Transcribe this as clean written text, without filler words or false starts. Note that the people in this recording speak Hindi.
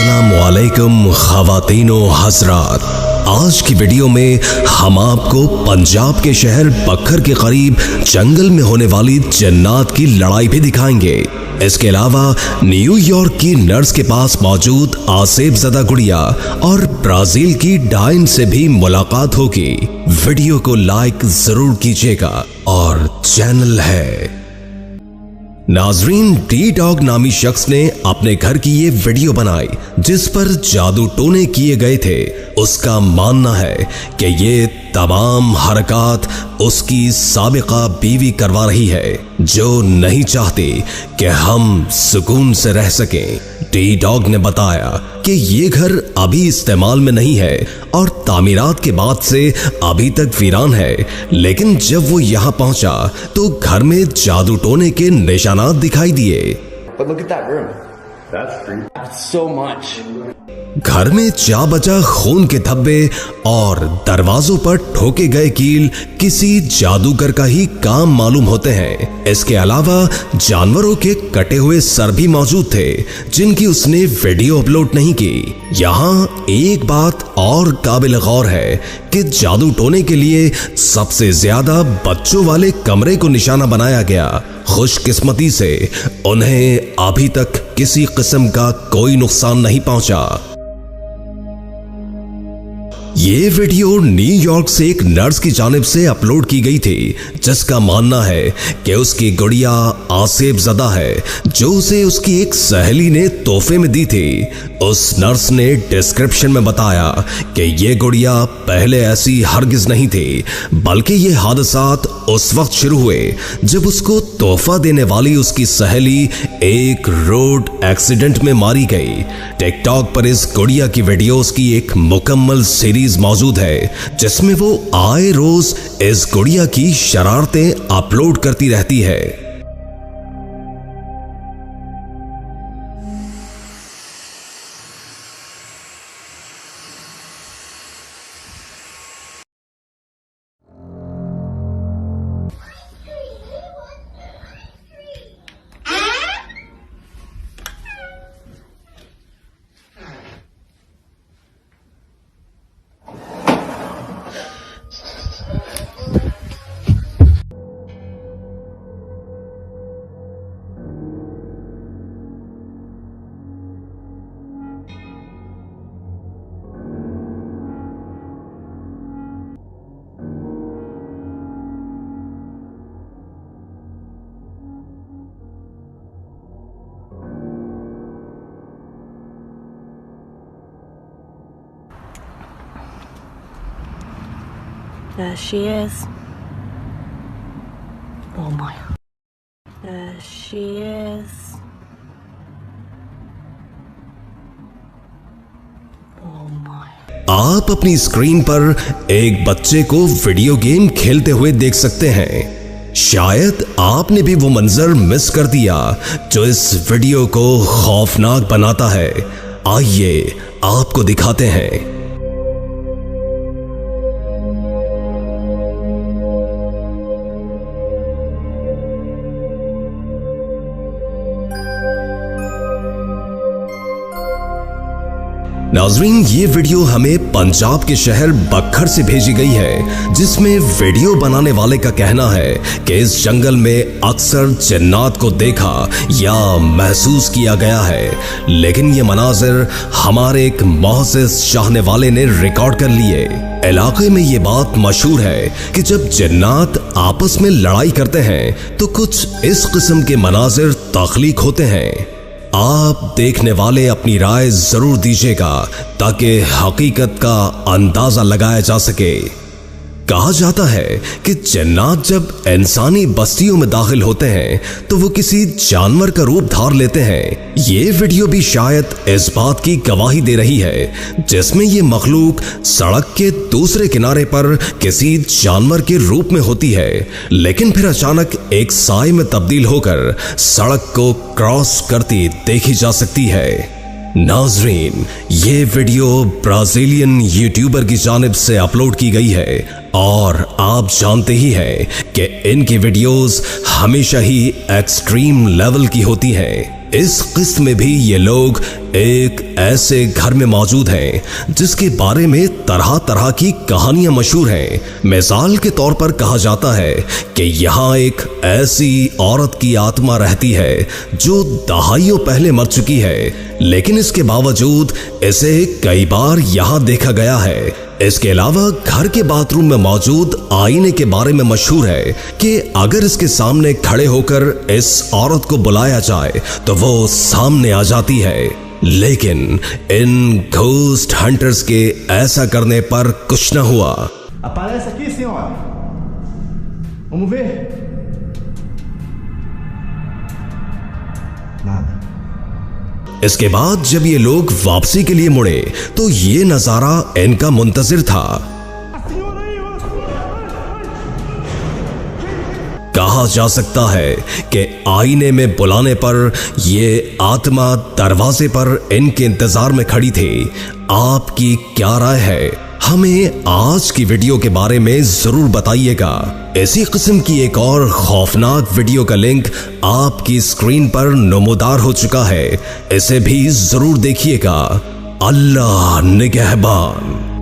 अस्सलामुअलैकुम ख़वातीनो हज़रात। आज की वीडियो में हम आपको पंजाब के शहर बखर के करीब जंगल में होने वाली जन्नात की लड़ाई भी दिखाएंगे। इसके अलावा न्यूयॉर्क की नर्स के पास मौजूद आसिफ ज़दा गुड़िया और ब्राजील की डाइन से भी मुलाकात होगी। वीडियो को लाइक जरूर कीजिएगा और चैनल है नाजरीन, डी डॉग नामी शख्स ने अपने घर की ये वीडियो बनाई जिस पर जादू टोने किए गए थे। उसका मानना है कि ये तमाम हरकत उसकी साबिका बीवी करवा रही है, जो नहीं चाहती कि हम सुकून से रह सकें। डी डॉग ने बताया कि ये घर अभी इस्तेमाल में नहीं है और तामीरात के बाद से अभी तक वीरान है, लेकिन जब वो यहाँ पहुंचा तो घर में जादू टोने के निशानात दिखाई दिए। But look at that room. That's so much. घर में जा बचा खून के धब्बे और दरवाजों पर ठोके गए कील किसी जादूगर का ही काम मालूम होते हैं। इसके अलावा जानवरों के कटे हुए सर भी मौजूद थे जिनकी उसने वीडियो अपलोड नहीं की। यहाँ एक बात और काबिल गौर है कि जादू टोने के लिए सबसे ज्यादा बच्चों वाले कमरे को निशाना बनाया गया। खुशकिस्मती से उन्हें अभी तक किसी किस्म का कोई नुकसान नहीं पहुंचा। ये वीडियो न्यूयॉर्क से एक नर्स की जानिब से अपलोड की गई थी जिसका मानना है कि उसकी गुड़िया आसिफ ज़दा है जो उसे उसकी एक सहेली ने तोहफे में दी थी। उस नर्स ने डिस्क्रिप्शन में बताया कि ये गुड़िया पहले ऐसी हरगिज नहीं थी, बल्कि ये हादसात उस वक्त शुरू हुए जब उसको तोहफा देने वाली उसकी सहेली एक रोड एक्सीडेंट में मारी गई। टिकटॉक पर इस गुड़िया की वीडियोस की एक मुकम्मल सीरीज मौजूद है जिसमें वो आए रोज इस गुड़िया की शरारतें अपलोड करती रहती है। There she is. Oh my. There she is. Oh my. आप अपनी स्क्रीन पर एक बच्चे को वीडियो गेम खेलते हुए देख सकते हैं। शायद आपने भी वो मंजर मिस कर दिया जो इस वीडियो को खौफनाक बनाता है। आइए आपको दिखाते हैं। नाजरीन, ये वीडियो हमें पंजाब के शहर बखर से भेजी गई है जिसमें वीडियो बनाने वाले का कहना है कि इस जंगल में अक्सर जन्नात को देखा या महसूस किया गया है, लेकिन ये मनाजिर हमारे एक मोअज़्ज़िज़ चाहने वाले ने रिकॉर्ड कर लिए। इलाके में ये बात मशहूर है कि जब जन्नात आपस में लड़ाई करते हैं तो कुछ इस किस्म के मनाजिर तख्लीक होते हैं। आप देखने वाले अपनी राय जरूर दीजिएगा ताकि हकीकत का अंदाजा लगाया जा सके। कहा जाता है कि जन्नात जब इंसानी बस्तियों में दाखिल होते हैं तो वो किसी जानवर का रूप धार लेते हैं। ये वीडियो भी शायद इस बात की गवाही दे रही है जिसमें ये मखलूक सड़क के दूसरे किनारे पर किसी जानवर के रूप में होती है, लेकिन फिर अचानक एक साए में तब्दील होकर सड़क को क्रॉस करती देखी जा सकती है। नाजरीन, ये वीडियो ब्राजीलियन यूट्यूबर की जानिब से अपलोड की गई है और आप जानते ही हैं कि इनकी वीडियोस हमेशा ही एक्सट्रीम लेवल की होती हैं। इस किस्त में भी ये लोग एक ऐसे घर में मौजूद हैं जिसके बारे में तरह तरह की कहानियां मशहूर हैं। मिसाल के तौर पर कहा जाता है कि यहाँ एक ऐसी औरत की आत्मा रहती है जो दहाइयों पहले मर चुकी है, लेकिन इसके बावजूद इसे कई बार यहाँ देखा गया है। इसके अलावा घर के बाथरूम में मौजूद आईने के बारे में मशहूर है कि अगर इसके सामने खड़े होकर इस औरत को बुलाया जाए तो वो सामने आ जाती है। लेकिन इन घोस्ट हंटर्स के ऐसा करने पर कुछ न हुआ। Aparece aqui, senhora. Vamos ver. Nada. इसके बाद जब ये लोग वापसी के लिए मुड़े तो ये नजारा इनका मुंतजिर था। कहा जा सकता है कि आईने में बुलाने पर ये आत्मा दरवाजे पर इनके इंतजार में खड़ी थी। आपकी क्या राय है? हमें आज की वीडियो के बारे में जरूर बताइएगा। इसी किस्म की एक और खौफनाक वीडियो का लिंक आपकी स्क्रीन पर नमूदार हो चुका है, इसे भी जरूर देखिएगा। अल्लाह निगहबान।